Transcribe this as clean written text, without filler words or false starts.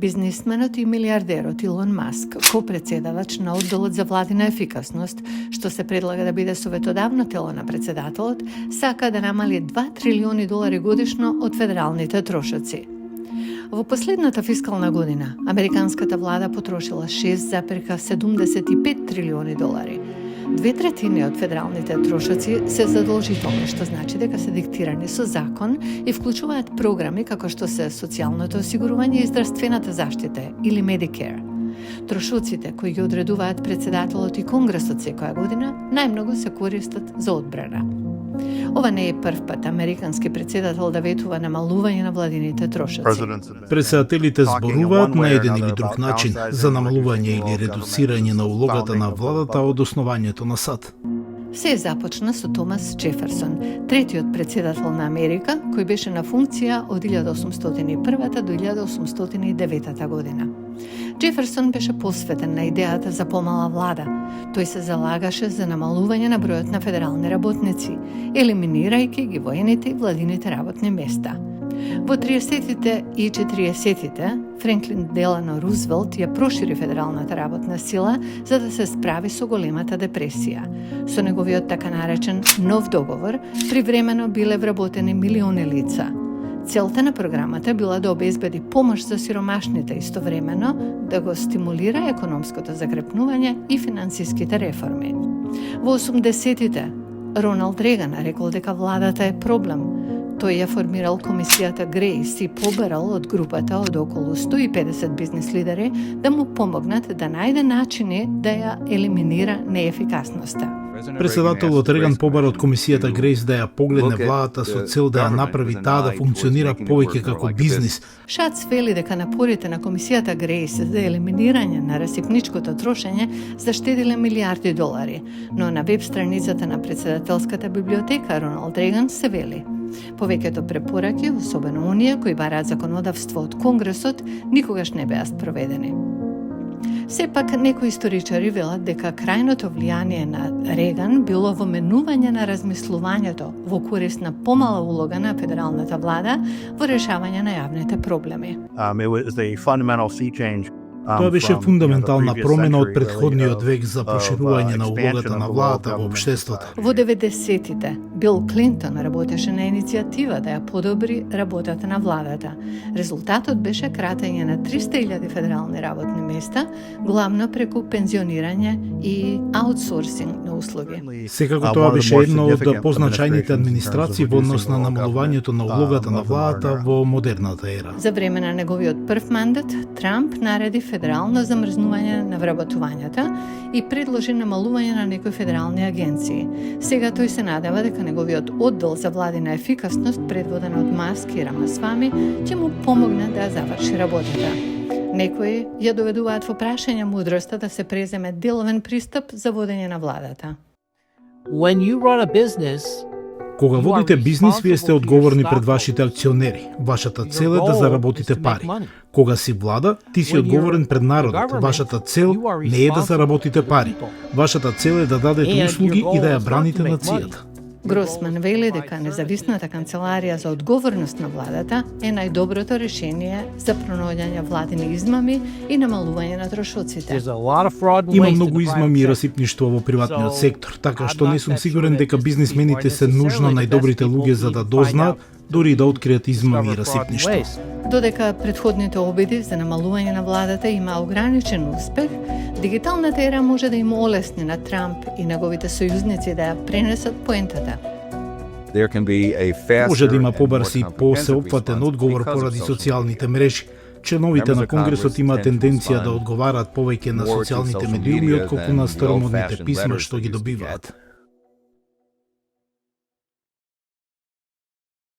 Бизнисменот и милиардерот Илон Маск, копредседавач на одделот за владина ефикасност, што се предлага да биде советодавно тело на председателот, сака да намали $2 трилиони годишно од федералните трошоци. Во последната фискална година, американската влада потрошила $6,75 трилиони. 2/3 од федералните трошоци се задолжителни, што значи дека се диктирани со закон и вклучуваат програми како што се социјалното осигурување и здравствената заштита или Medicare. Трошоците кои ги одредуваат председателот и Конгресот секоја година најмногу се користат за одбрана. Ова не е прв пат американски председател да ветува намалување на владините трошоци. Председателите зборуваат на еден или друг начин за намалување или редуцирање на улогата на владата од основањето на САД. Се започна со Томас Джеферсон, третиот председател на Америка, кој беше на функција од 1801 до 1809 година. Джеферсон беше посветен на идејата за помала влада. Тој се залагаше за намалување на бројот на федерални работници, елиминирајќи ги воените и владините работни места. Во 30-тите и 40-тите, Франклин Делано Рузвелт ја прошири федералната работна сила за да се справи со големата депресија. Со неговиот така наречен нов договор, привремено биле вработени милиони лица. Целта на програмата била да обезбеди помош за сиромашните, истовремено да го стимулира економското закрепнување и финансиските реформи. Во 80-тите, Роналд Реган рекол дека владата е проблем. Тој ја формирал комисијата Грейс и побарал од групата од околу 150 бизнис лидери да му помогнат да најде начини да ја елиминира неефикасноста. Председателот Реган побара од комисијата Грейс да ја погледне владата со цел да ја направи таа да функционира повеќе како бизнис. Шац вели дека напорите на комисијата Грейс за елиминирање на расипничкото трошење заштедиле милиарди долари, но на веб страницата на председателската библиотека Роналд Реган се вели: повеќето препораки, особено оние кои бараат законодавство од Конгресот, никогаш не беа спроведени. Сепак, некои историчари велат дека крајното влијание на Реган било во менување на размислувањето во корист на помала улога на федералната влада во решавање на јавните проблеми. Тоа беше фундаментална промена од претходниот век за проширување на улогата на владата во општеството. Во 90-тите Бил Клинтон работеше на иницијатива да ја подобри работата на владата. Резултатот беше кратење на 300.000 федерални работни места, главно преку пензионирање и аутсорсинг на услуги. Секако тоа беше една од позначајните администрации во однос на намалувањето на улогата на владата во модерната ера. За време на неговиот прв мандат, Трамп нареди федерално замрзнување на вработувањата и предложи намалување на некои федерални агенции. Сега тој се надева дека неговиот оддел за владина ефикасност, предводен од Маск и Рамасвами, ќе му помогне да ја заврши работата. Некои ја доведуваат во прашање мудроста да се преземе деловен пристап за водење на владата. Кога водите бизнис, вие сте одговорни пред вашите акционери. Вашата цел е да заработите пари. Кога си влада, ти си одговорен пред народот. Вашата цел не е да заработите пари. Вашата цел е да дадете услуги и да ја браните нацијата. Гросман вели дека независната канцеларија за одговорност на владата е најдоброто решение за пронаоѓање владини измами и намалување на трошоците. Има многу измами и расипништво во приватниот сектор, така што не сум сигурен дека бизнисмените се нужно најдобрите луѓе за да дознаат, дори да откријат измами и расипништво. Додека претходните обиди за намалување на владата има ограничен успех, дигиталната ера може да им олесни на Трамп и неговите сојузници да ја пренесат поентата. Може да има побрз и посеопфатен одговор поради социјалните мрежи. Членовите на Конгресот имаат тенденција да одговараат повеќе на социјалните медиуми отколку на старомодните писма што ги добиваат.